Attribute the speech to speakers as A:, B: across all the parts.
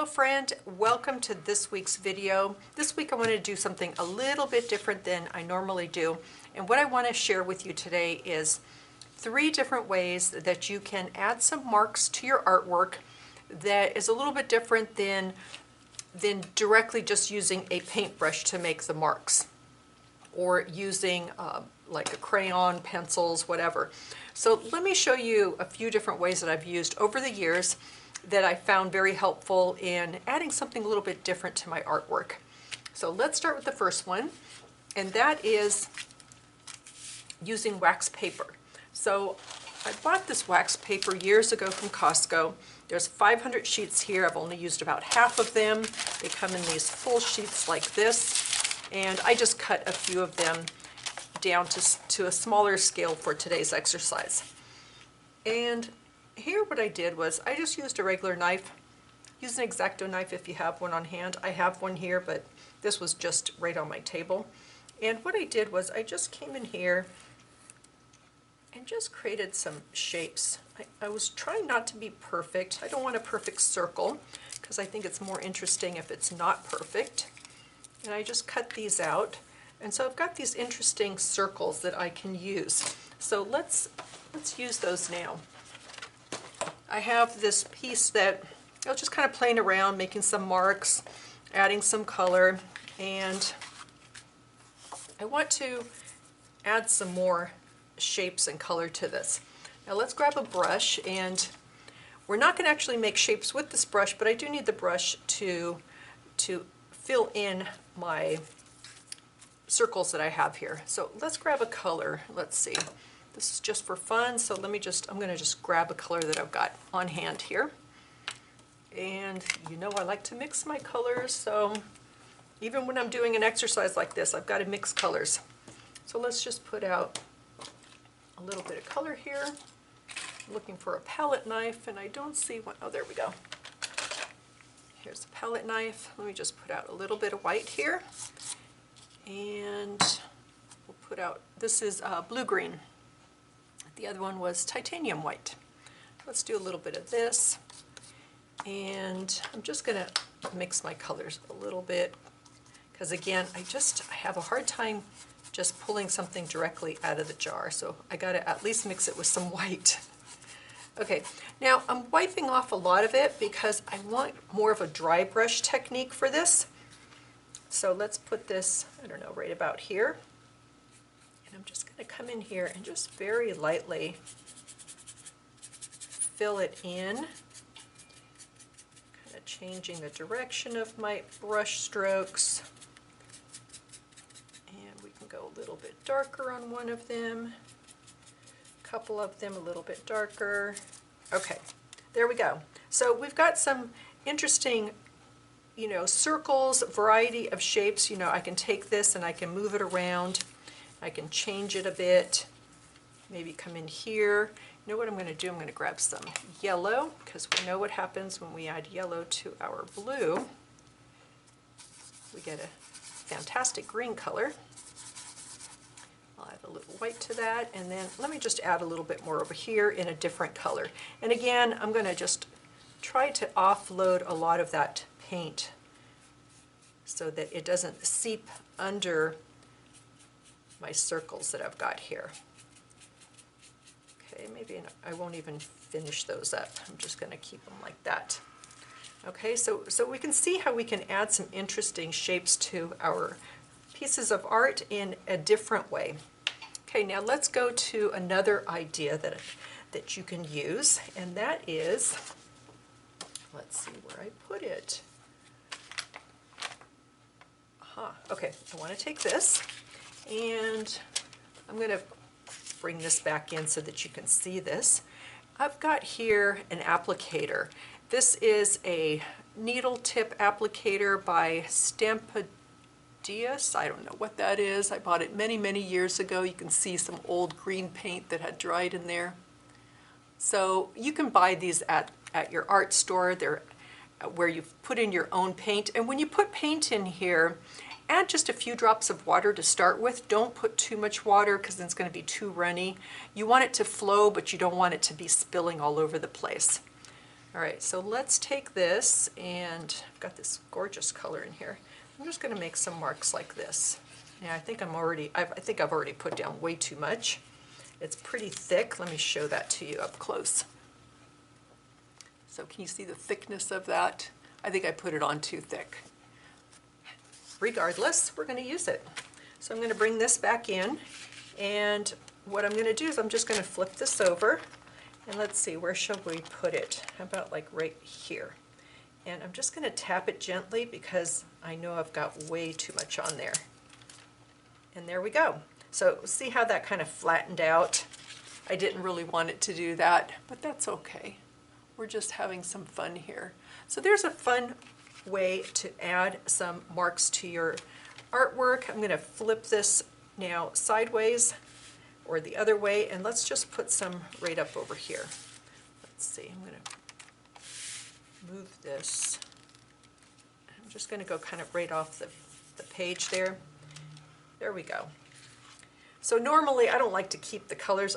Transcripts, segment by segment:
A: Hello friend, welcome to this week's video. This week I want to do something a little bit different than I normally do. And what I want to share with you today is 3 different ways that you can add some marks to your artwork that is a little bit different than directly just using a paintbrush to make the marks, or using like a crayon, pencils, whatever. So let me show you a few different ways that I've used over the years that I found very helpful in adding something a little bit different to my artwork. So let's start with the first one, and that is using wax paper. So I bought this wax paper years ago from Costco. There's 500 sheets here. I've only used about half of them. They come in these full sheets like this, and I just cut a few of them down to a smaller scale for today's exercise. And here what I did was I just used a regular knife. Use an X-Acto knife if you have one on hand. I have one here, but this was just right on my table. And what I did was I just came in here and just created some shapes. I was trying not to be perfect. I don't want a perfect circle because I think it's more interesting if it's not perfect. And I just cut these out. And so I've got these interesting circles that I can use. So let's use those now. I have this piece that I was just kind of playing around, making some marks, adding some color, and I want to add some more shapes and color to this. Now let's grab a brush, and we're not going to actually make shapes with this brush, but I do need the brush to fill in my circles that I have here. So let's grab a color. Let's see. This is just for fun, so I'm going to just grab a color that I've got on hand here. And you know I like to mix my colors, so even when I'm doing an exercise like this, I've got to mix colors. So let's just put out a little bit of color here. I'm looking for a palette knife, and I don't see one. Oh, there we go. Here's a palette knife. Let me just put out a little bit of white here. And we'll put out, this is blue-green. The other one was titanium white. Let's do a little bit of this. And I'm just going to mix my colors a little bit, because again, I have a hard time just pulling something directly out of the jar. So I got to at least mix it with some white. Okay, now I'm wiping off a lot of it because I want more of a dry brush technique for this. So let's put this, I don't know, right about here. And I'm just going to come in here and just very lightly fill it in, kind of changing the direction of my brush strokes. And we can go a little bit darker on one of them, a couple of them a little bit darker. Okay, there we go. So we've got some interesting, circles, variety of shapes. I can take this and I can move it around. I can change it a bit, maybe come in here. You know what I'm going to do? I'm going to grab some yellow, because we know what happens when we add yellow to our blue. We get a fantastic green color. I'll add a little white to that, and then let me just add a little bit more over here in a different color. And again, I'm going to just try to offload a lot of that paint so that it doesn't seep under my circles that I've got here. Okay, maybe I won't even finish those up. I'm just going to keep them like that. Okay, so we can see how we can add some interesting shapes to our pieces of art in a different way. Okay, now let's go to another idea that you can use, and that is, let's see where I put it. Aha, okay, I want to take this, and I'm going to bring this back in so that you can see this. I've got here an applicator. This is a needle tip applicator by Stampadius. I don't know what that is. I bought it many, many years ago. You can see some old green paint that had dried in there. So you can buy these at your art store. They're where you put in your own paint. And when you put paint in here, add just a few drops of water to start with. Don't put too much water because then it's going to be too runny. You want it to flow, but you don't want it to be spilling all over the place. All right, so let's take this, and I've got this gorgeous color in here. I'm just going to make some marks like this. Yeah, I think I've already put down way too much. It's pretty thick. Let me show that to you up close. So can you see the thickness of that? I think I put it on too thick. Regardless, we're going to use it. So I'm going to bring this back in, and what I'm going to do is I'm just going to flip this over, and let's see, where shall we put it? How about like right here? And I'm just going to tap it gently because I know I've got way too much on there. And there we go. So see how that kind of flattened out? I didn't really want it to do that, but that's okay. We're just having some fun here. So there's a fun way to add some marks to your artwork. I'm going to flip this now sideways or the other way, and let's just put some right up over here. Let's see, I'm going to move this. I'm just going to go kind of right off the page there. There we go. So normally I don't like to keep the colors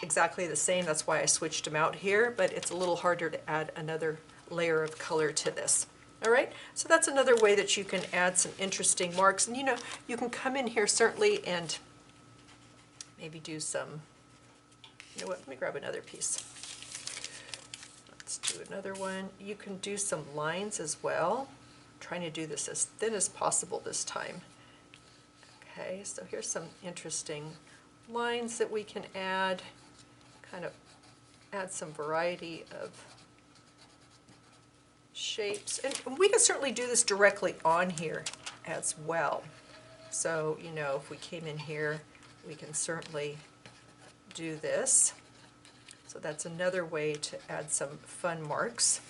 A: exactly the same, that's why I switched them out here, but it's a little harder to add another layer of color to this. All right, so that's another way that you can add some interesting marks. And you know, you can come in here certainly and maybe do some, you know what, let me grab another piece. Let's do another one. You can do some lines as well. I'm trying to do this as thin as possible this time. Okay, so here's some interesting lines that we can add, kind of add some variety of shapes. And we can certainly do this directly on here as well. So, you know, if we came in here, we can certainly do this. So that's another way to add some fun marks.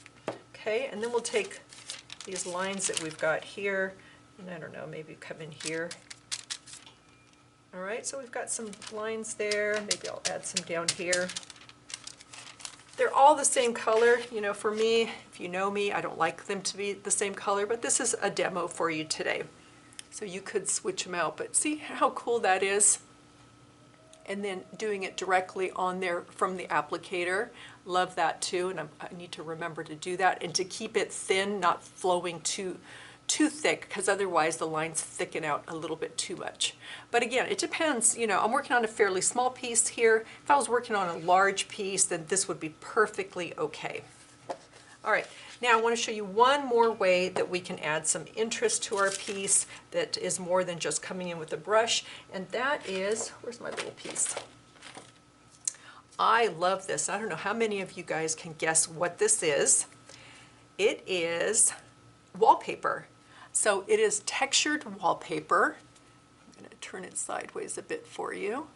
A: Okay, and then we'll take these lines that we've got here, and I don't know, maybe come in here. All right, so we've got some lines there. Maybe I'll add some down here. They're all the same color. You know, for me, if you know me, I don't like them to be the same color, but this is a demo for you today. So you could switch them out, but see how cool that is? And then doing it directly on there from the applicator. Love that too, and I need to remember to do that and to keep it thin, not flowing too thick, because otherwise the lines thicken out a little bit too much. But again, it depends. You know, I'm working on a fairly small piece here. If I was working on a large piece, then this would be perfectly okay. All right, now I want to show you one more way that we can add some interest to our piece that is more than just coming in with a brush, and that is, where's my little piece? I love this. I don't know how many of you guys can guess what this is. It is wallpaper. So it is textured wallpaper. I'm going to turn it sideways a bit for you.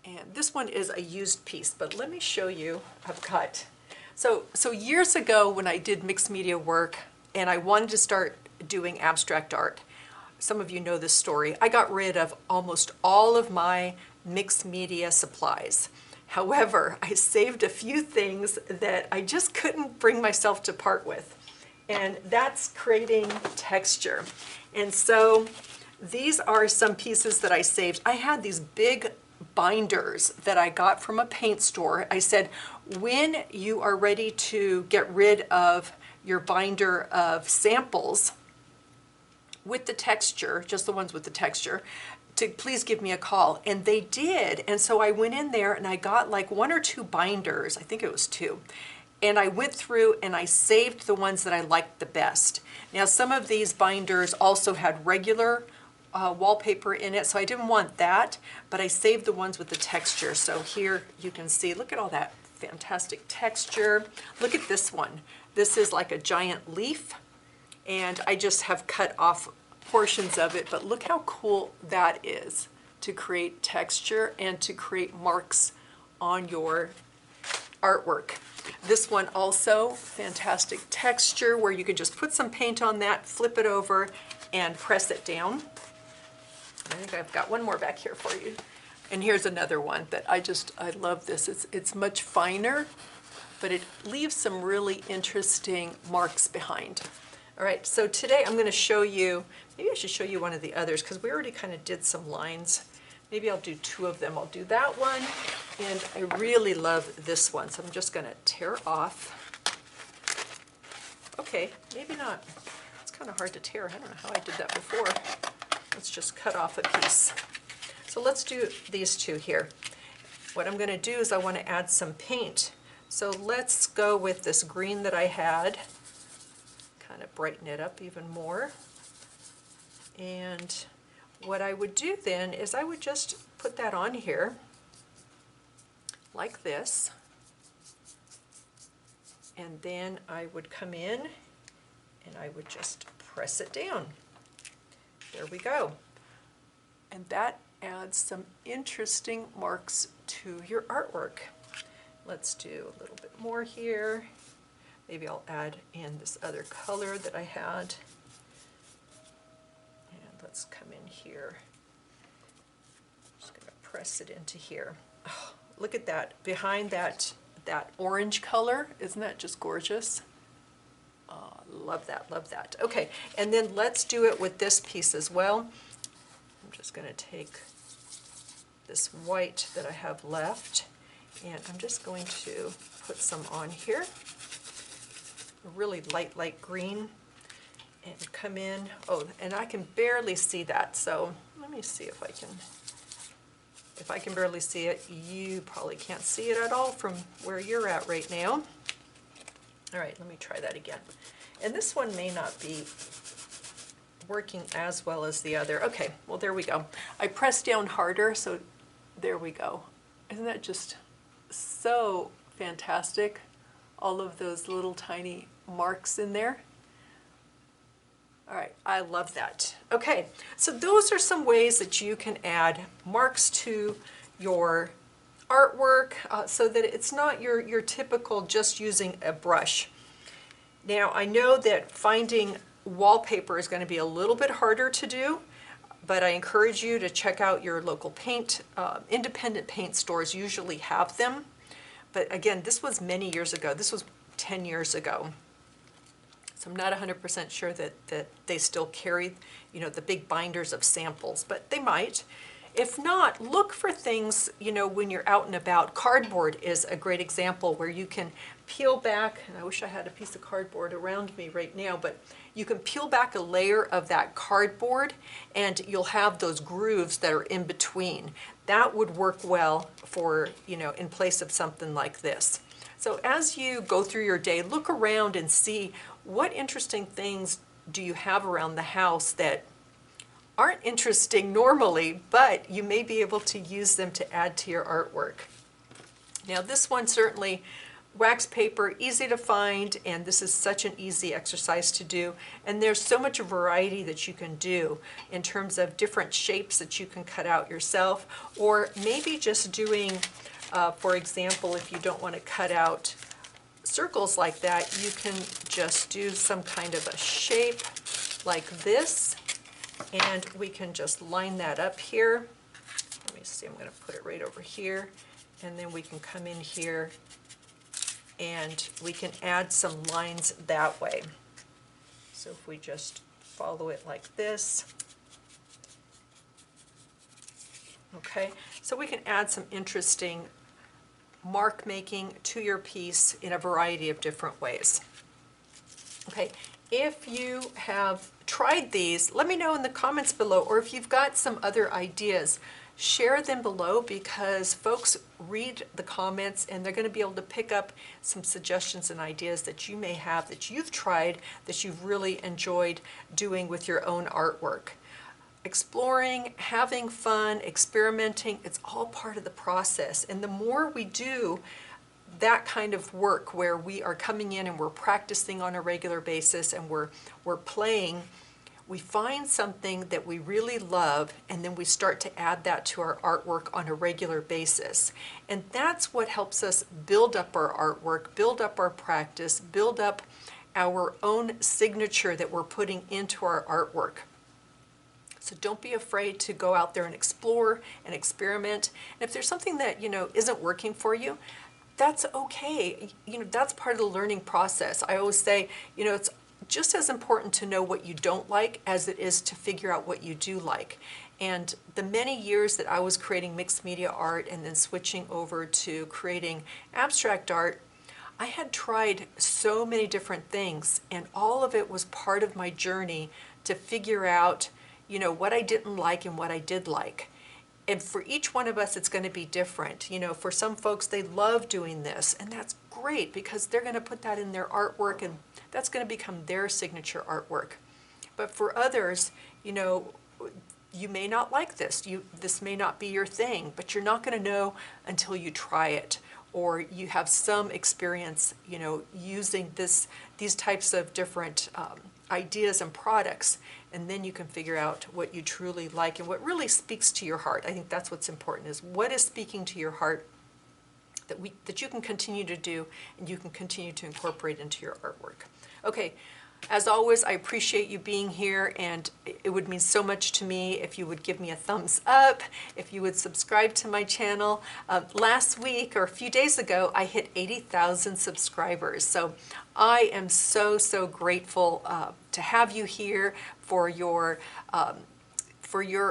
A: And this one is a used piece, but let me show you. I've got, so years ago when I did mixed media work and I wanted to start doing abstract art, some of you know this story, I got rid of almost all of my mixed media supplies. However, I saved a few things that I just couldn't bring myself to part with. And that's creating texture. And so these are some pieces that I saved. I had these big binders that I got from a paint store. I said, when you are ready to get rid of your binder of samples with the texture, just the ones with the texture, to please give me a call. And they did. And so I went in there and I got like 1 or 2 binders. I think it was 2. And I went through and I saved the ones that I liked the best. Now some of these binders also had regular wallpaper in it, so I didn't want that, but I saved the ones with the texture. So here you can see, look at all that fantastic texture. Look at this one. This is like a giant leaf, and I just have cut off portions of it, but look how cool that is to create texture and to create marks on your artwork. This one also, fantastic texture where you can just put some paint on that, flip it over, and press it down. I think I've got one more back here for you. And here's another one that I love this. It's much finer, but it leaves some really interesting marks behind. All right, so today I'm going to show you, maybe I should show you one of the others because we already kind of did some lines. Maybe I'll do 2 of them. I'll do that one, and I really love this one. So I'm just going to tear off Okay, maybe not. It's kind of hard to tear. I don't know how I did that before. Let's just cut off a piece. So let's do these two here. What I'm going to do is I want to add some paint. So let's go with this green that I had, kind of brighten it up even more. And what I would do then is I would just put that on here like this. And then I would come in and I would just press it down. There we go. And that adds some interesting marks to your artwork. Let's do a little bit more here. Maybe I'll add in this other color that I had. And let's come in here. Just going to press it into here. Oh, look at that. Behind that orange color, isn't that just gorgeous? Oh, love that, love that. Okay, and then let's do it with this piece as well. I'm just going to take this white that I have left, and I'm just going to put some on here. A really light green, and come in. Oh, and I can barely see that, so let me see if I can. If I can barely see it, you probably can't see it at all from where you're at right now. All right, let me try that again. And this one may not be working as well as the other. Okay, well, there we go. I pressed down harder, so there we go. Isn't that just so fantastic? All of those little tiny marks in there. All right, I love that. Okay, so those are some ways that you can add marks to your artwork so that it's not your typical just using a brush. Now, I know that finding wallpaper is going to be a little bit harder to do, but I encourage you to check out your local paint. Independent paint stores usually have them. But again, this was many years ago. This was 10 years ago. So I'm not 100% sure that they still carry, you know, the big binders of samples, but they might. If not, look for things, you know, when you're out and about. Cardboard is a great example where you can peel back, and I wish I had a piece of cardboard around me right now, but you can peel back a layer of that cardboard and you'll have those grooves that are in between. That would work well for, you know, in place of something like this. So as you go through your day, look around and see what interesting things do you have around the house that aren't interesting normally, but you may be able to use them to add to your artwork. Now this one certainly, wax paper, easy to find, and this is such an easy exercise to do. And there's so much variety that you can do in terms of different shapes that you can cut out yourself, or maybe just doing, for example, if you don't want to cut out circles like that, you can just do some kind of a shape like this, and we can just line that up here. Let me see, I'm going to put it right over here, and then we can come in here and we can add some lines that way. So if we just follow it like this, okay, so we can add some interesting mark making to your piece in a variety of different ways. Okay, if you have tried these, let me know in the comments below, or if you've got some other ideas, share them below, because folks read the comments and they're going to be able to pick up some suggestions and ideas that you may have that you've tried, that you've really enjoyed doing with your own artwork. Exploring, having fun, experimenting, it's all part of the process. And the more we do that kind of work where we are coming in and we're practicing on a regular basis and we're playing, we find something that we really love, and then we start to add that to our artwork on a regular basis. And that's what helps us build up our artwork, build up our practice, build up our own signature that we're putting into our artwork. So don't be afraid to go out there and explore and experiment. And if there's something that, you know, isn't working for you, that's okay. You know, that's part of the learning process. I always say, you know, it's just as important to know what you don't like as it is to figure out what you do like. And the many years that I was creating mixed media art and then switching over to creating abstract art, I had tried so many different things, and all of it was part of my journey to figure out, what I didn't like and what I did like. And for each one of us, it's going to be different. For some folks, they love doing this, and that's great because they're going to put that in their artwork, and that's going to become their signature artwork. But for others, you may not like this. This may not be your thing, but you're not going to know until you try it, or you have some experience, using these types of different ideas and products, and then you can figure out what you truly like and what really speaks to your heart. I think that's what's important, is what is speaking to your heart that you can continue to do and you can continue to incorporate into your artwork. Okay. As always, I appreciate you being here, and it would mean so much to me if you would give me a thumbs up, if you would subscribe to my channel. Last week, or a few days ago, I hit 80,000 subscribers. So I am so, so grateful to have you here for your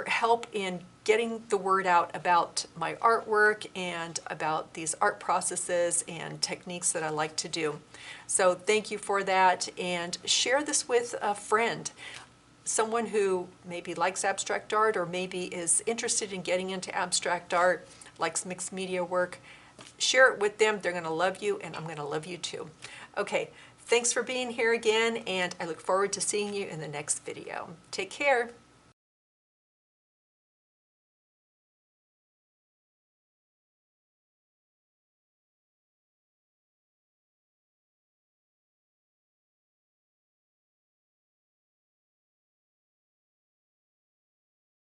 A: help in getting the word out about my artwork and about these art processes and techniques that I like to do. So thank you for that, and share this with a friend, someone who maybe likes abstract art or maybe is interested in getting into abstract art, likes mixed media work. Share it with them. They're going to love you, and I'm going to love you too. Okay, thanks for being here again, and I look forward to seeing you in the next video. Take care.